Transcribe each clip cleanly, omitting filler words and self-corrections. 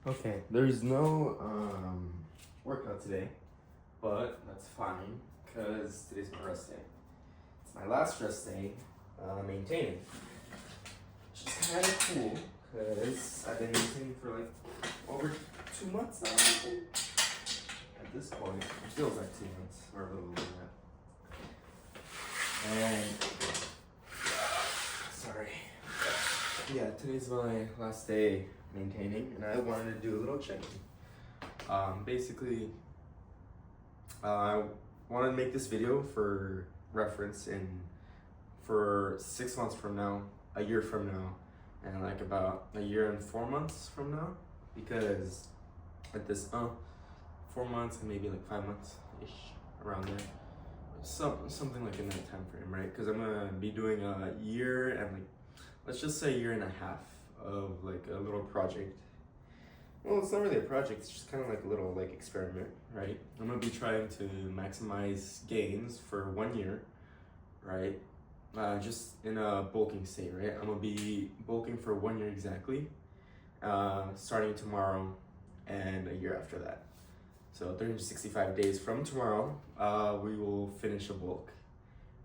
Okay, there's no workout today, but that's fine because today's my rest day. It's my last rest day maintaining, which is kind of cool because I've been maintaining for like over 2 months now, I think. At this point, it feels like 2 months or a little over that. And sorry. Yeah, today's my last day maintaining, and I wanted to do a little check-in. Basically, I wanted to make this video for reference in for 6 months from now, a year from now, and like about a year and 4 months from now, because at this 4 months and maybe like 5 months ish, around there, something like in that time frame, right? Because I'm gonna be doing a year and like, let's just say a year and a half of like a little project. Well, it's not really a project, it's just kind of like a little like experiment, right? I'm gonna be trying to maximize gains for 1 year, right? Just in a bulking state, right? I'm gonna be bulking for 1 year exactly, starting tomorrow and a year after that. So 365 days from tomorrow, we will finish a bulk.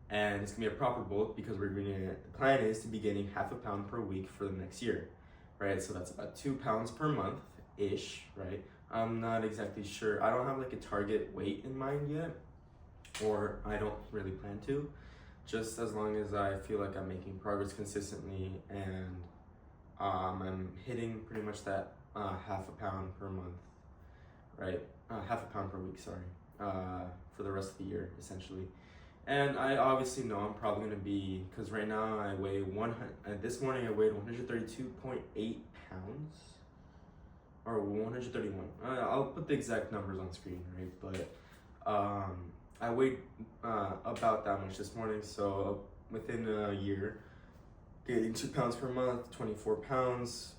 And it's gonna be a proper bulk because the plan is to be gaining half a pound per week for the next year, right? So that's about 2 pounds per month-ish, right? I'm not exactly sure. I don't have like a target weight in mind yet, or I don't really plan to, just as long as I feel like I'm making progress consistently and I'm hitting pretty much that half a pound per month, right? Half a pound per week, sorry, for the rest of the year, essentially. And I obviously know I'm probably gonna be, because right now I weigh this morning I weighed 132.8 pounds, or 131. I'll put the exact numbers on screen, right? But I weighed about that much this morning, so within a year, gaining 2 pounds per month, 24 pounds,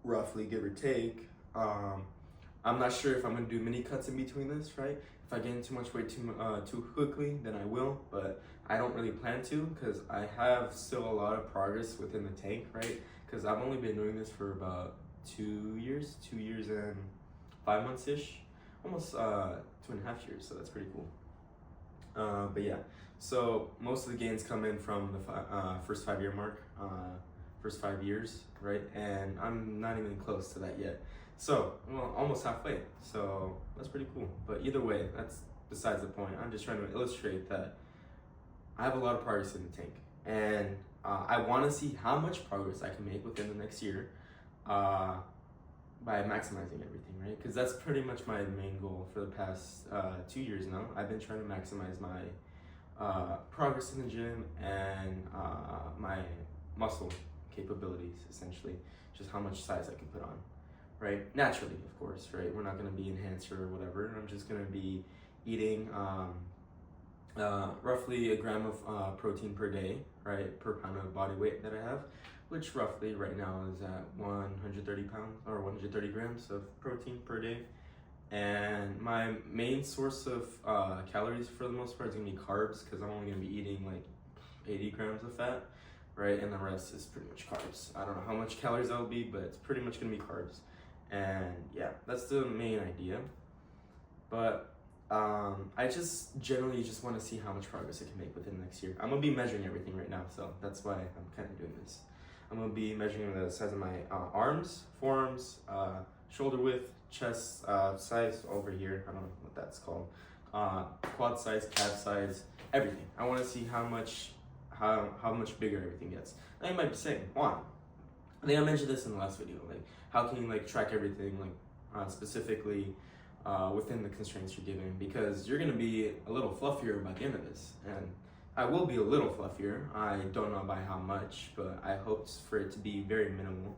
roughly, give or take. I'm not sure if I'm gonna do mini cuts in between this, right? If I gain too much weight too quickly, then I will, but I don't really plan to because I have still a lot of progress within the tank, right? Because I've only been doing this for about 2 years and 5 months-ish, almost 2.5 years, so that's pretty cool. But yeah, so most of the gains come in from the first 5-year mark, first 5 years, right? And I'm not even close to that yet. So, well, almost halfway. So that's pretty cool. But either way, that's besides the point. I'm just trying to illustrate that I have a lot of progress in the tank, and I want to see how much progress I can make within the next year by maximizing everything, right? Because that's pretty much my main goal for the past 2 years now. I've been trying to maximize my progress in the gym and my muscle capabilities, essentially, just how much size I can put on, right? Naturally, of course, right? We're not going to be enhanced or whatever. I'm just going to be eating roughly a gram of protein per day, right? Per pound of body weight that I have, which roughly right now is at 130 pounds or 130 grams of protein per day. And my main source of calories for the most part is gonna be carbs, because I'm only gonna be eating like 80 grams of fat, right? And the rest is pretty much carbs. I don't know how much calories that'll be, but it's pretty much gonna be carbs. And yeah, that's the main idea. But I just generally just want to see how much progress I can make within the next year. I'm gonna be measuring everything right now, so that's why I'm kind of doing this. I'm gonna be measuring the size of my arms, forearms, shoulder width, chest size over here. I don't know what that's called. Quad size, calf size, everything. I want to see how much bigger everything gets. Now you might be saying, Juan, I think I mentioned this in the last video. Like, how can you like track everything, like specifically within the constraints you're given? Because you're gonna be a little fluffier by the end of this, and I will be a little fluffier. I don't know by how much, but I hope for it to be very minimal.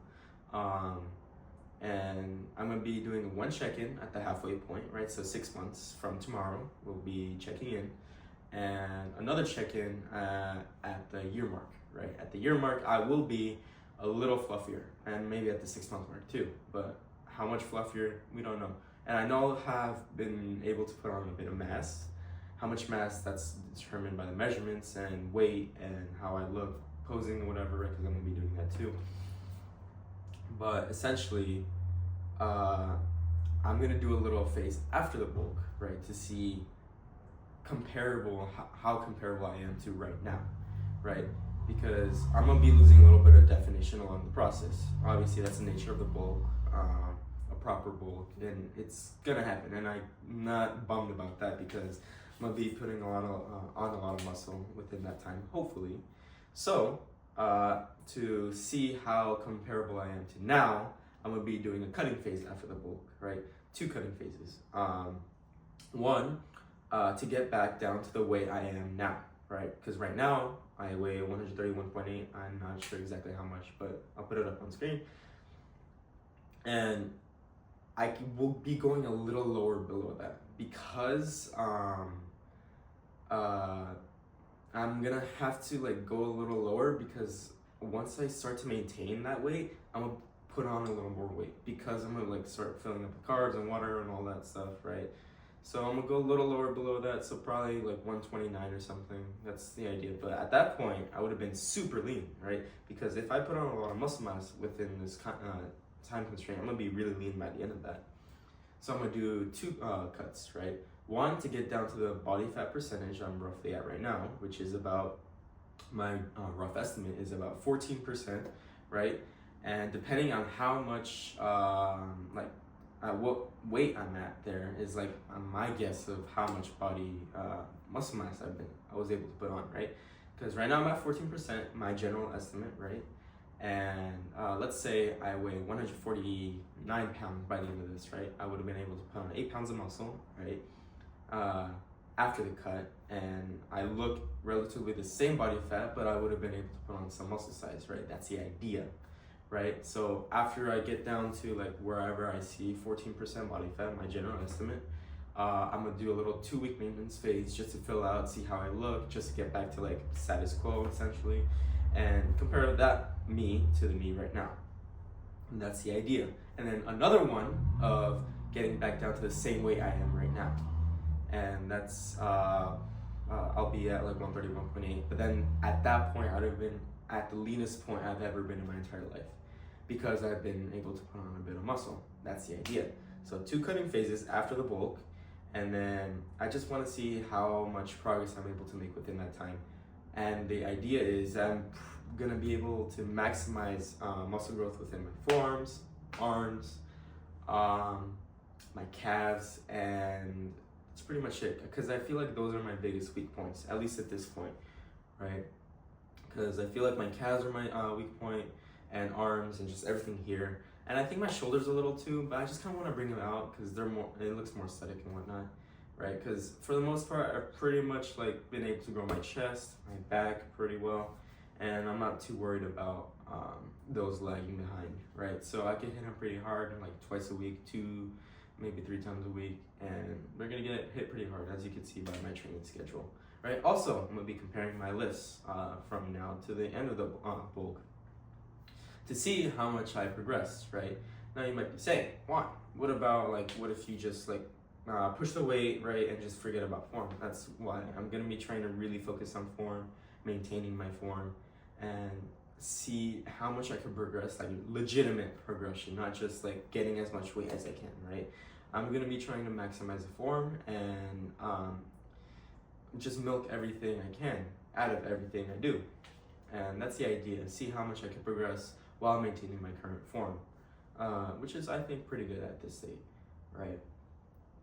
And I'm gonna be doing one check-in at the halfway point, right? So 6 months from tomorrow, we'll be checking in, and another check-in at the year mark, right? At the year mark, I will be a little fluffier, and maybe at the 6-month mark too. But how much fluffier, we don't know. And I know I have been able to put on a bit of mass. How much mass, that's determined by the measurements and weight and how I look posing or whatever, right? Because I'm gonna be doing that too. But essentially, I'm gonna do a little phase after the bulk, right, to see how comparable I am to right now, right? Because I'm gonna be losing a little bit of definition along the process. Obviously, that's the nature of the bulk, a proper bulk, and it's gonna happen. And I'm not bummed about that because I'm gonna be putting on a lot of muscle within that time, hopefully. So, to see how comparable I am to now, I'm gonna be doing a cutting phase after the bulk, right? 2 cutting phases. One, to get back down to the weight I am now, right? Because right now I weigh 131.8. I'm not sure exactly how much, but I'll put it up on screen. And will be going a little lower below that because I'm gonna have to like go a little lower because once I start to maintain that weight, I'm gonna put on a little more weight because I'm gonna like start filling up the carbs and water and all that stuff, right? So I'm gonna go a little lower below that, so probably like 129 or something. That's the idea. But at that point, I would have been super lean, right? Because if I put on a lot of muscle mass within this time constraint, I'm gonna be really lean by the end of that. So I'm gonna do 2 cuts, right? One, to get down to the body fat percentage I'm roughly at right now, which is about, my rough estimate is about 14%, right? And depending on how much, what weight I'm at there is like my guess of how much body muscle mass I was able to put on, right? Because right now I'm at 14%, my general estimate, right? And let's say I weigh 149 pounds by the end of this, right? I would have been able to put on 8 pounds of muscle, right? After the cut, and I look relatively the same body fat, but I would have been able to put on some muscle size, right? That's the idea, right? So after I get down to like wherever I see 14% body fat, my general estimate, I'm gonna do a little 2-week maintenance phase just to fill out, see how I look, just to get back to like status quo essentially, and compare that me to the me right now. And that's the idea. And then another one of getting back down to the same weight I am right now. And that's, I'll be at like 131.8. But then at that point, I'd have been at the leanest point I've ever been in my entire life because I've been able to put on a bit of muscle. That's the idea. So 2 cutting phases after the bulk. And then I just want to see how much progress I'm able to make within that time. And the idea is I'm gonna be able to maximize muscle growth within my forearms, arms, my calves, and that's pretty much it. Because I feel like those are my biggest weak points, at least at this point, right? Because I feel like my calves are my weak point, and arms, and just everything here. And I think my shoulders a little too, but I just kind of want to bring them out because it looks more aesthetic and whatnot, right? Because for the most part, I've pretty much like been able to grow my chest, my back pretty well, and I'm not too worried about those lagging behind, right? So I can hit them pretty hard, like twice a week, 2, maybe 3 times a week, and they're gonna get hit pretty hard, as you can see by my training schedule, right? Also, I'm gonna be comparing my lifts from now to the end of the bulk to see how much I progressed, right? Now you might be saying, why? What if you just like push the weight, right, and just forget about form? That's why I'm gonna be trying to really focus on form, maintaining my form, and see how much I can progress, like legitimate progression, not just like getting as much weight as I can, right? I'm gonna be trying to maximize the form and just milk everything I can out of everything I do. And that's the idea, see how much I can progress while maintaining my current form, which is, I think, pretty good at this state, right?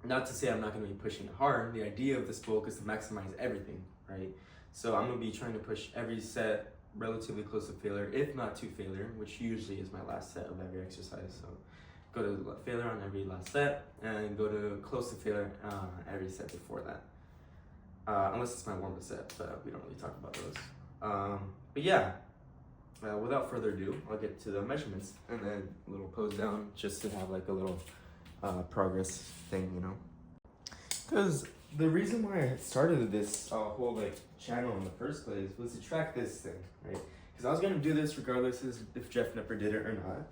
Not to say I'm not gonna be pushing it hard. The idea of this bulk is to maximize everything, right? So I'm gonna be trying to push every set relatively close to failure, if not to failure, which usually is my last set of every exercise. So go to failure on every last set and go to close to failure every set before that. Unless it's my warm-up set, but we don't really talk about those. But yeah, without further ado, I'll get to the measurements and then a little pose down just to have like a little progress thing, you know? Because the reason why I started this whole like channel in the first place was to track this thing, right? Because I was gonna do this regardless if Jeff Knepper did it or not,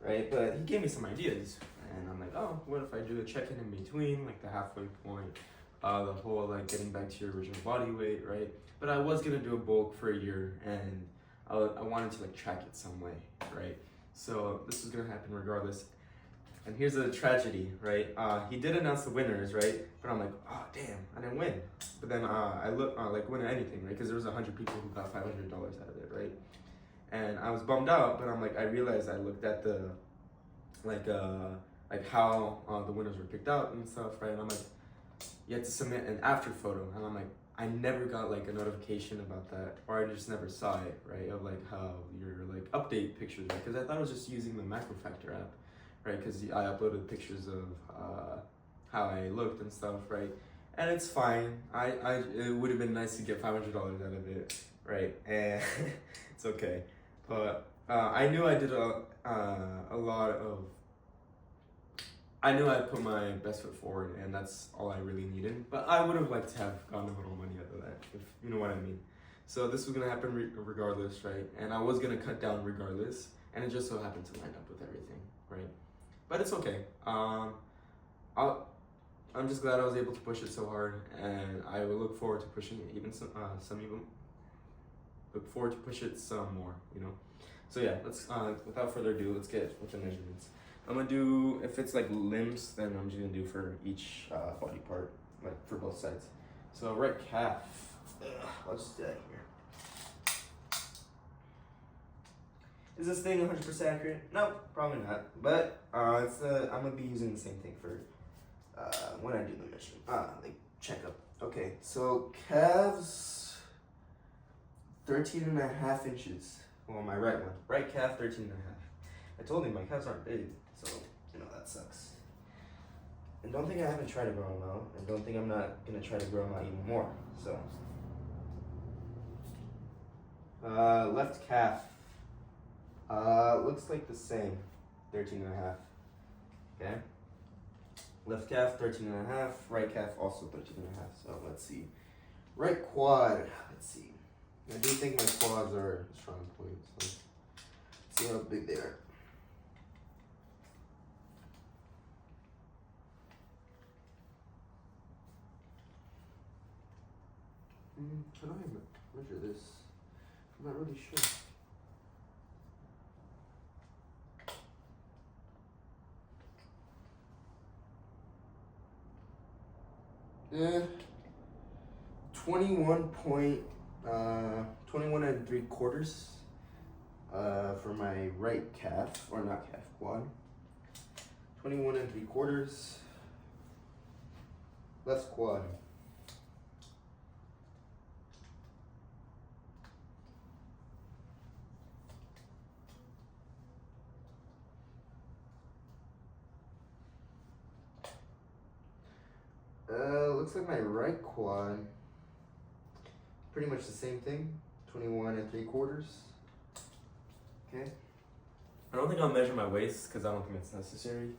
right? But he gave me some ideas, and I'm like, oh, what if I do a check-in in between, like the halfway point, the whole like getting back to your original body weight, right? But I was gonna do a bulk for a year, and I wanted to like track it some way, right? So this was gonna happen regardless. And here's a tragedy, right? He did announce the winners, right? But I'm like, oh damn, I didn't win. But then I look like win anything, right? Because there was 100 people who got $500 out of it, right? And I was bummed out, but I'm like, I realized I looked at the like how the winners were picked out and stuff, right? And I'm like, you had to submit an after photo, and I'm like, I never got like a notification about that, or I just never saw it, right? Of like how your like update pictures, right? Because I thought I was just using the Macro Factor app, right? Because I uploaded pictures of how I looked and stuff, right? And it's fine. It would have been nice to get $500 out of it, right? And it's okay. But I knew I did a lot of. I knew I put my best foot forward, and that's all I really needed. But I would have liked to have gotten a little money out of that, if you know what I mean. So this was gonna happen regardless, right? And I was gonna cut down regardless, and it just so happened to line up with everything, right? But it's okay. I'm just glad I was able to push it so hard, and I will look forward to pushing it even look forward to push it some more, you know. So yeah, let's without further ado, let's get with the measurements. I'm gonna do, if it's like limbs, then I'm just gonna do for each body part, like for both sides. So right calf, I'll just do that here. Is this thing 100% accurate? No, probably not. But I'm gonna be using the same thing for when I do the measurement, like checkup. Okay, so calves, 13.5 inches. Well, my right one, right calf, 13.5. I told him my calves aren't big, so you know that sucks. And don't think I haven't tried to grow them out, and don't think I'm not gonna try to grow them out even more. So, left calf, looks like the same, 13.5. Okay. Left calf, 13.5. Right calf, also 13.5. So let's see. Right quad, let's see. I do think my quads are a strong point, so let's see how big they are. How do I measure this? I'm not really sure. Eh, 21 and 3/4 for my right calf, or not calf, quad. 21 and 3/4. Left quad. Looks like my right quad, pretty much the same thing, 21 and 3/4. Okay. I don't think I'll measure my waist because I don't think it's necessary.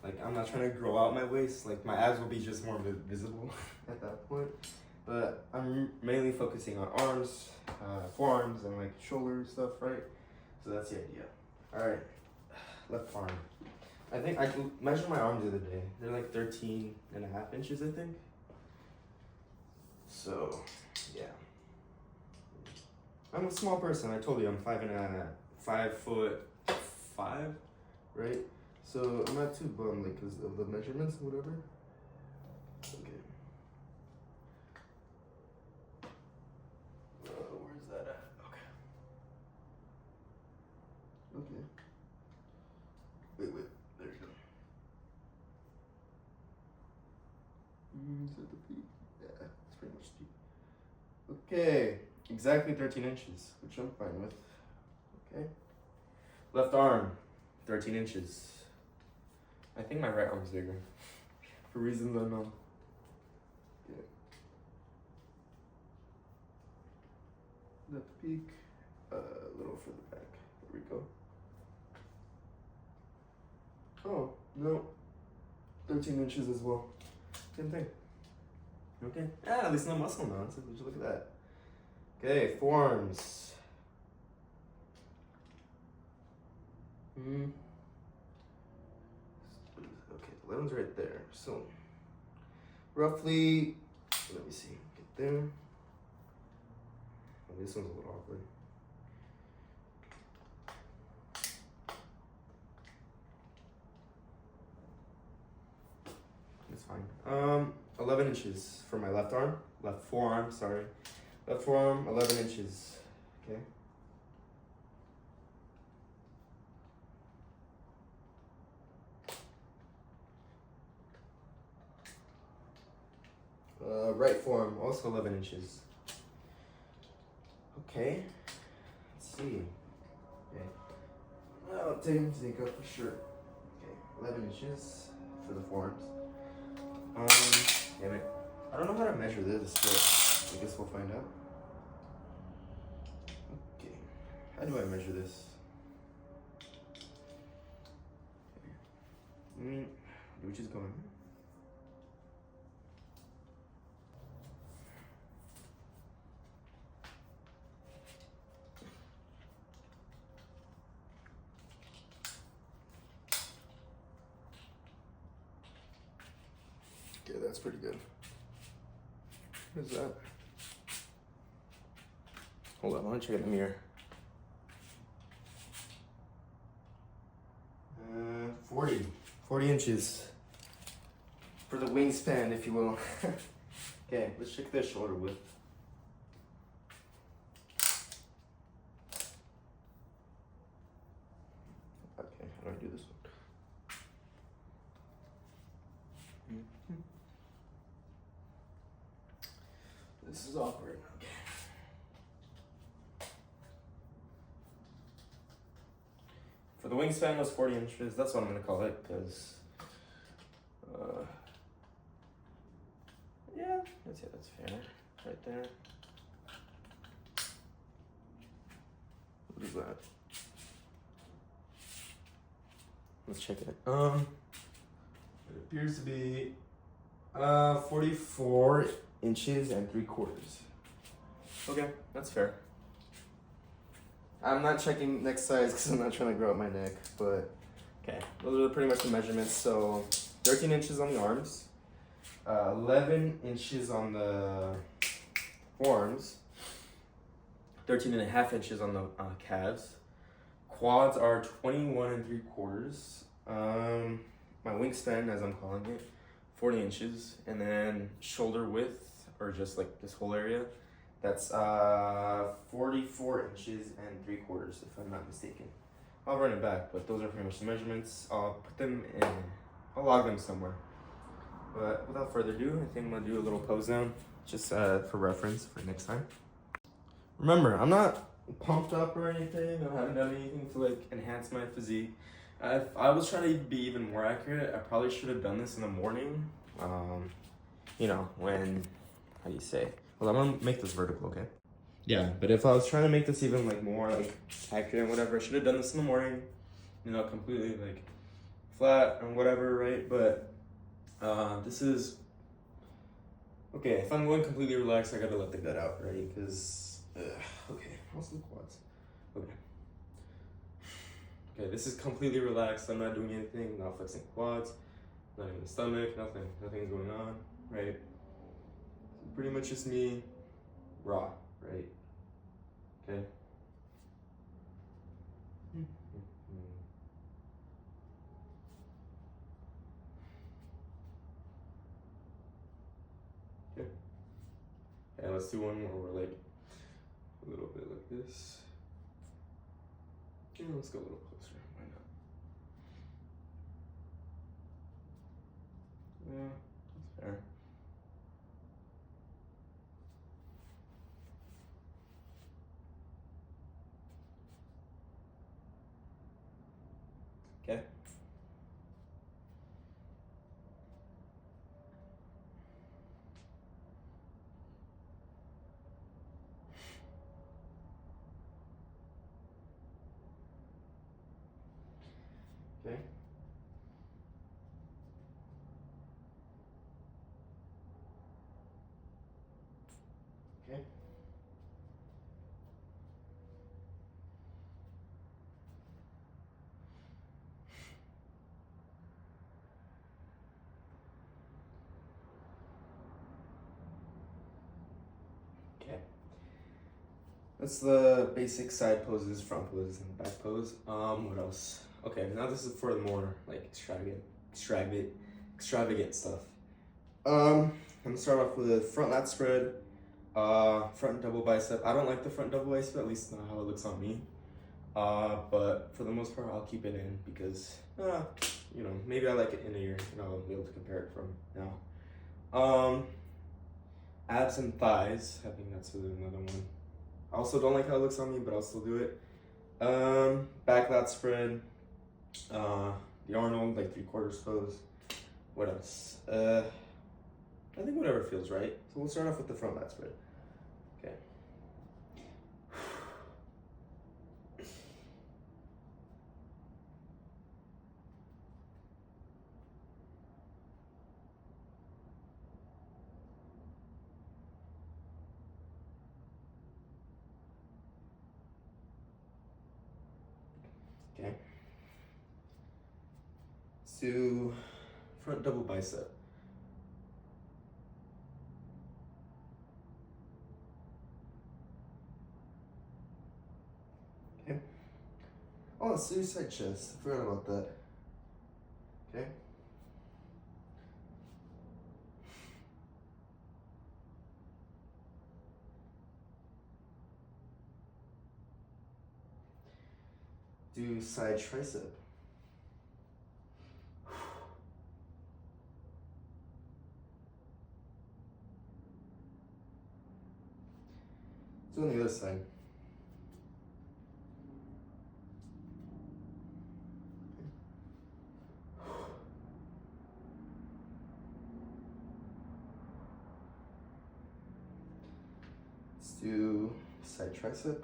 Like, I'm not trying to grow out my waist. Like, my abs will be just more visible at that point. But I'm mainly focusing on arms, forearms, and like shoulder stuff, right? So that's the idea. All right, left arm. I think I measured my arms the other day. They're like 13.5 inches, I think. So, yeah. I'm a small person. I told you I'm 5'5", right? So I'm not too bummed, like, because of the measurements or whatever. Okay. Where's that at? Okay. Okay. Wait. There you go. Is that the peak? Yeah, it's pretty much deep. Okay. Exactly 13 inches, which I'm fine with. Okay. Left arm, 13 inches. I think my right arm's bigger, for reasons unknown. Yeah. Left peak, a little further back. There we go. Oh, no. 13 inches as well. Same thing. Okay. Ah, at least no muscle nonsense. Would you look at that? Okay, forearms. Okay, the one's right there. So, roughly, let me see, get there. Oh, this one's a little awkward. fine. 11 inches for my left forearm, sorry. Left forearm, 11 inches, okay? Right forearm, also 11 inches. Okay, let's see. Okay, I'll take up for sure. Okay, 11 inches for the forearms. Damn it. I don't know how to measure this, but I guess we'll find out. Okay, how do I measure this? Okay. Do we just go in? Okay, that's pretty good. What is that? Hold on, I want to check in the mirror. 40 inches for the wingspan, if you will. Okay, let's check the shoulder width. Okay, how do I do this one? This is awkward. Okay. For the wingspan was 40 inches. That's what I'm gonna call it, because yeah, let's say that's fair. Right there. What is that? Let's check it. It appears to be 44 inches and 3/4. Okay, that's fair. I'm not checking next size because I'm not trying to grow up my neck, but okay, those are pretty much the measurements. So 13 inches on the arms, 11 inches on the forearms, 13.5 inches on the calves. Quads are 21 3/4. My wingspan, as I'm calling it, 40 inches, and then shoulder width, or just like this whole area, that's 44 inches and 3/4, if I'm not mistaken. I'll run it back, but those are pretty much the measurements. I'll put them in, I'll log them somewhere. But without further ado, I think I'm gonna do a little pose down, just for reference for next time. Remember, I'm not pumped up or anything. I haven't done anything to like enhance my physique. If I was trying to be even more accurate, I probably should have done this in the morning. You know, when, how do you say? Well, I'm gonna make this vertical, okay? Yeah, but if I was trying to make this even like more like accurate and whatever, I should have done this in the morning. You know, completely like flat and whatever, right? But this is okay. If I'm going completely relaxed, I gotta let the gut out, right? Because okay, also the quads. Okay. Okay, this is completely relaxed. I'm not doing anything, not flexing quads, not even the stomach, nothing's going on, right? So pretty much just me, raw, right? Okay. Okay. Yeah, let's do one more where we're like a little bit like this. Yeah, let's go a little closer. Why not? Yeah, that's fair. Okay. Okay. Okay. Okay. That's the basic side poses, front poses, and back pose. What else? Okay, now this is for the more like extravagant stuff. I'm gonna start off with a front lat spread, front double bicep. I don't like the front double bicep, at least not how it looks on me. But for the most part, I'll keep it in because, you know, maybe I like it in a year and I'll be able to compare it from now. Abs and thighs. I think that's another one. I also don't like how it looks on me, but I'll still do it. Back lat spread. The Arnold, like 3/4 pose. What else? I think whatever feels right. So we'll start off with the front lat spread. Okay. Okay. Let's do front double bicep. Okay. Oh, let's do side chest. I forgot about that. Okay. Do side tricep. Do on the other side. Let's do side tricep.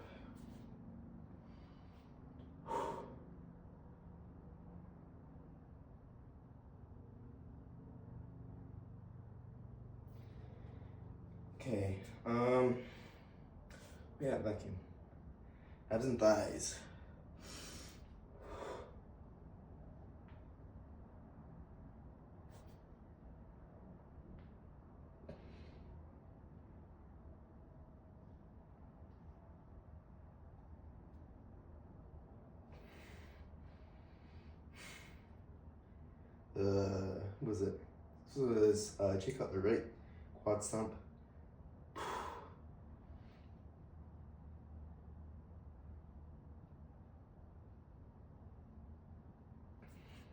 Okay. Yeah, vacuum. Abs and thighs. What was it? This was Jay Cutler, right? Quad stomp.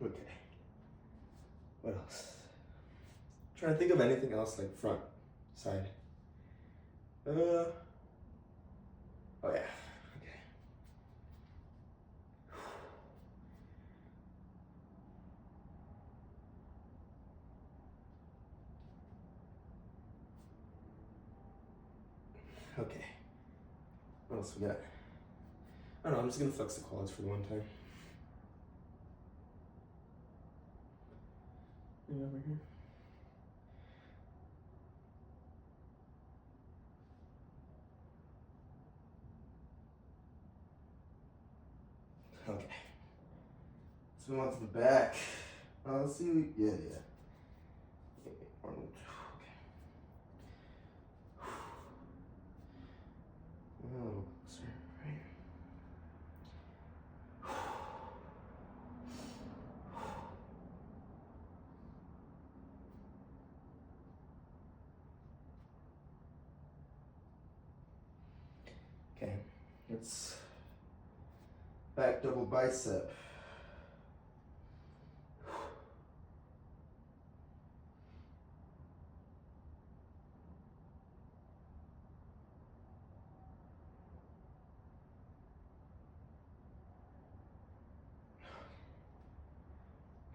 Okay. What else? Trying to think of anything else like front, side. Oh yeah. Okay. Okay. What else we got? I don't know, I'm just gonna flex the quads for the one time. Maybe over here. Okay. Let's move on to the back. Let's see. Yeah. Arnold. Okay. A little closer, right? Okay. Let's back double bicep.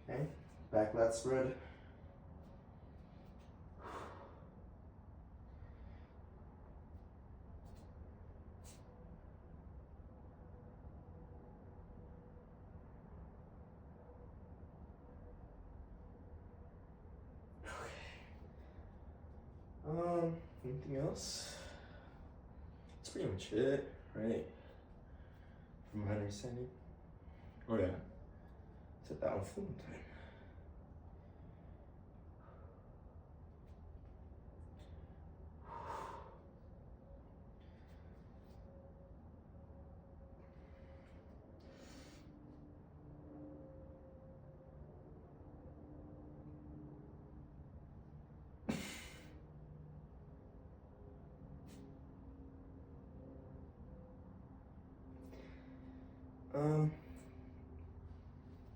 Okay. Back lat spread. Anything else? That's pretty much it, right? From my understanding. Oh yeah. Set that one full time.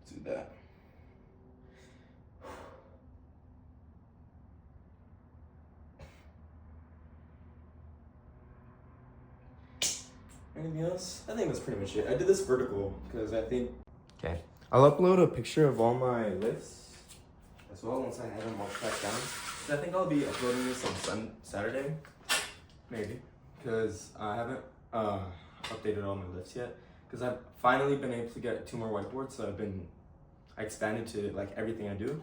do that. Anything else? I think that's pretty much it. I did this vertical because I think. Okay. I'll upload a picture of all my lifts as well once I have them all tracked down. So I think I'll be uploading this on Saturday, maybe, because I haven't updated all my lifts yet. Because I've finally been able to get 2 more whiteboards, so I expanded to like everything I do.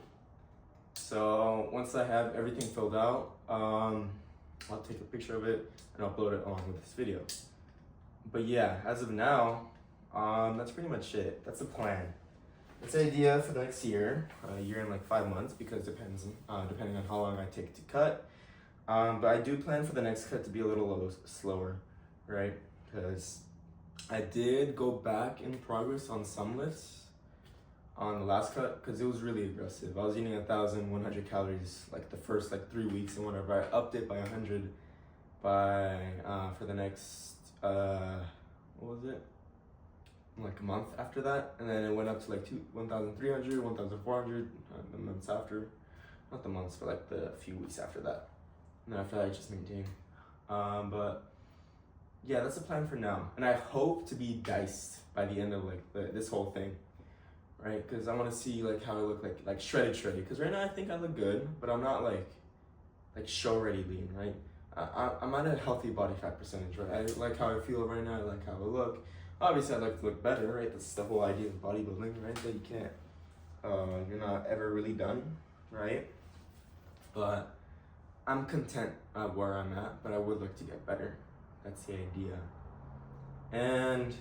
So once I have everything filled out, I'll take a picture of it and upload it along with this video. But yeah, as of now, that's pretty much it. That's the plan. It's an idea for the next year, a year and like 5 months, because depending on how long I take to cut. But I do plan for the next cut to be a little slower, right? Because I did go back in progress on some lifts on the last cut because it was really aggressive. I was eating 1,100 calories like the first like 3 weeks and whatever. I upped it by 100 for the next what was it? Like a month after that, and then it went up to like 1,300, 1,400 the months after, not the months, but like the few weeks after that. And then after that, I just maintained. But yeah, that's the plan for now, and I hope to be diced by the end of like this whole thing, right? Because I want to see like how I look like shredded. Because right now I think I look good, but I'm not like show ready lean, right? I'm at a healthy body fat percentage, right? I like how I feel right now. I like how I look. Obviously, I'd like to look better, right? That's the whole idea of bodybuilding, right? That you can't, you're not ever really done, right? But I'm content at where I'm at, but I would like to get better. That's the idea. And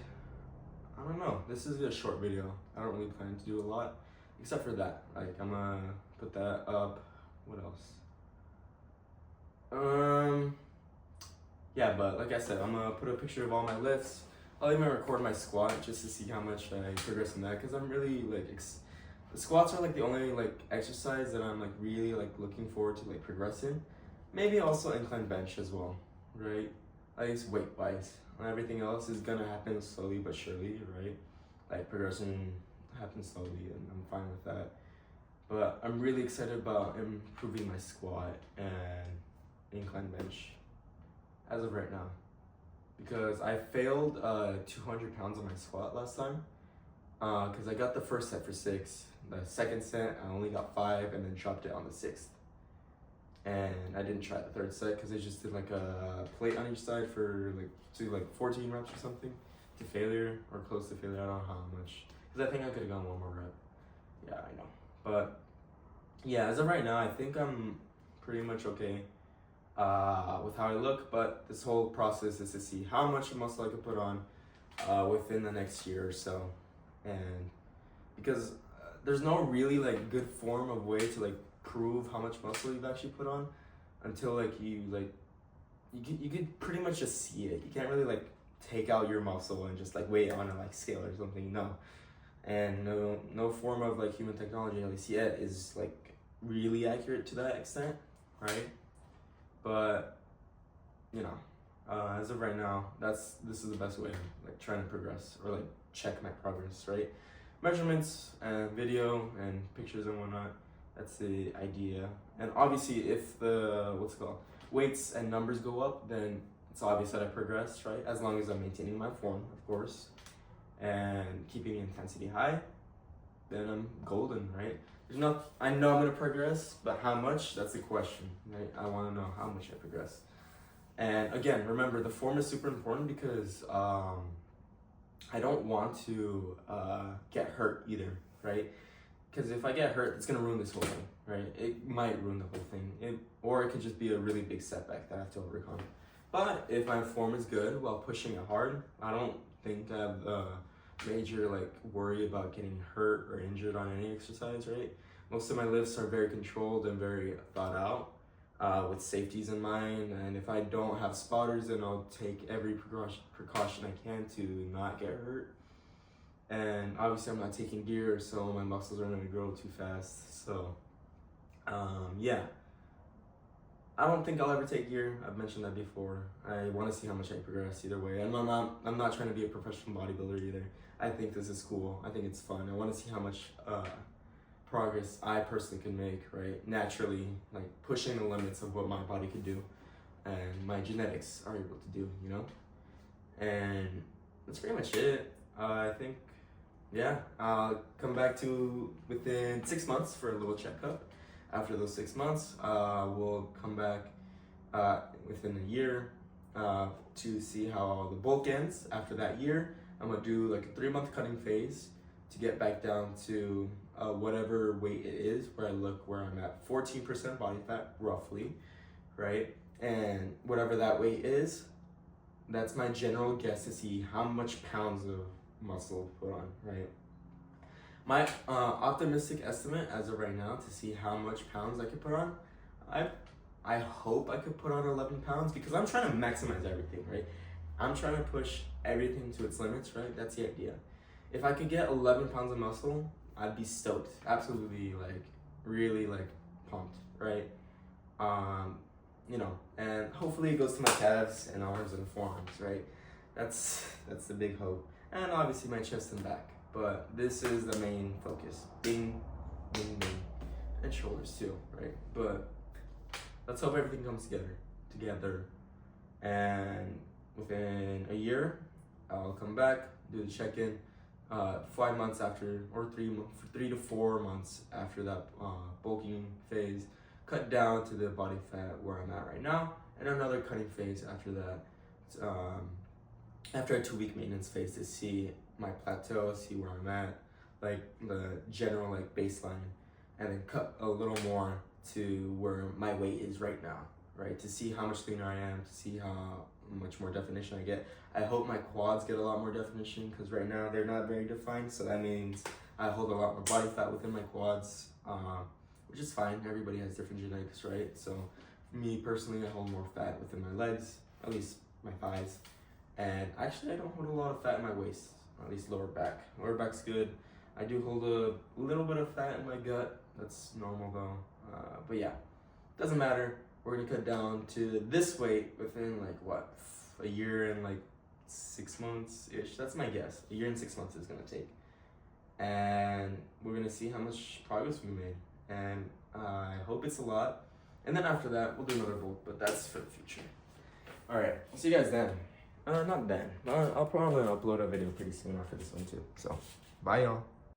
I don't know, this is a short video. I don't really plan to do a lot, except for that. Like, I'm gonna put that up. What else? Yeah, but like I said, I'm gonna put a picture of all my lifts. I'll even record my squat just to see how much I progress in that, because I'm really like the squats are like the only like exercise that I'm like really like looking forward to like progressing. Maybe also incline bench as well, right? At least weight wise. And everything else is gonna happen slowly but surely, right? Like progression happens slowly, and I'm fine with that. But I'm really excited about improving my squat and incline bench as of right now. Because I failed 200 pounds on my squat last time. Because I got the first set for 6. The second set, I only got 5 and then dropped it on the 6th. And I didn't try the third set because I just did like a plate on each side for like 14 reps or something to failure or close to failure. I don't know how much. Because I think I could have gone 1 more rep. Yeah, I know. But yeah, as of right now, I think I'm pretty much okay with how I look, but this whole process is to see how much muscle I could put on within the next year or so. And because there's no really like good form of way to like prove how much muscle you've actually put on until like you could pretty much just see it. You can't really like take out your muscle and just like weigh it on a like scale or something, no. And no form of like human technology, at least yet, is like really accurate to that extent, right? But you know, as of right now, this is the best way of like trying to progress or like check my progress, right? Measurements and video and pictures and whatnot. That's the idea. And obviously, if the weights and numbers go up, then it's obvious that I progressed, right? As long as I'm maintaining my form, of course, and keeping the intensity high, then I'm golden, right? I know I'm gonna progress, but how much? That's the question, right? I want to know how much I progress. And again, remember, the form is super important because I don't want to get hurt either, right? Because if I get hurt, it's gonna ruin this whole thing, right? It might ruin the whole thing, or it could just be a really big setback that I have to overcome. But if my form is good while pushing it hard, I don't think I have major like worry about getting hurt or injured on any exercise, right? Most of my lifts are very controlled and very thought out with safeties in mind. And if I don't have spotters, then I'll take every precaution I can to not get hurt. And obviously I'm not taking gear, so my muscles are going to grow too fast. So yeah, I don't think I'll ever take gear. I've mentioned that before. I want to see how much I progress either way. And I'm not trying to be a professional bodybuilder either. I think this is cool. I think it's fun. I want to see how much progress I personally can make, right? Naturally, like pushing the limits of what my body could do and my genetics are able to do, you know? And that's pretty much it. I think, yeah, I'll come back to within 6 months for a little checkup. After those 6 months, we'll come back within a year to see how the bulk ends. After that year, I'm gonna do like a 3-month cutting phase to get back down to whatever weight it is, where I'm at 14% body fat, roughly, right? And whatever that weight is, that's my general guess to see how much pounds of muscle put on, right? My optimistic estimate as of right now to see how much pounds I could put on, I hope I could put on 11 pounds because I'm trying to maximize everything, right? I'm trying to push everything to its limits, right? That's the idea. If I could get 11 pounds of muscle, I'd be stoked. Absolutely, like, really, like, pumped, right? You know, and hopefully it goes to my calves and arms and forearms, right? That's the big hope. And obviously my chest and back. But this is the main focus. Bing, bing, bing. And shoulders too, right? But let's hope everything comes together. And within a year, I'll come back, do the check-in. 5 months after, or 3 to 4 months after that bulking phase, cut down to the body fat where I'm at right now, and another cutting phase after that. After a 2-week maintenance phase to see my plateau, see where I'm at, like the general like baseline, and then cut a little more to where my weight is right now, right? To see how much leaner I am, to see how much more definition I get. I hope my quads get a lot more definition because right now they're not very defined, so that means I hold a lot more body fat within my quads, which is fine. Everybody has different genetics, right? So for me personally, I hold more fat within my legs, at least my thighs. And actually, I don't hold a lot of fat in my waist, at least lower back. Lower back's good. I do hold a little bit of fat in my gut. That's normal though. But yeah, doesn't matter. We're gonna cut down to this weight within like what, a year and like 6 months-ish. That's my guess. A year and 6 months is gonna take. And we're gonna see how much progress we made. And I hope it's a lot. And then after that, we'll do another bulk, but that's for the future. All right, see you guys then. Not then. I'll probably upload a video pretty soon after this one too. So, bye y'all.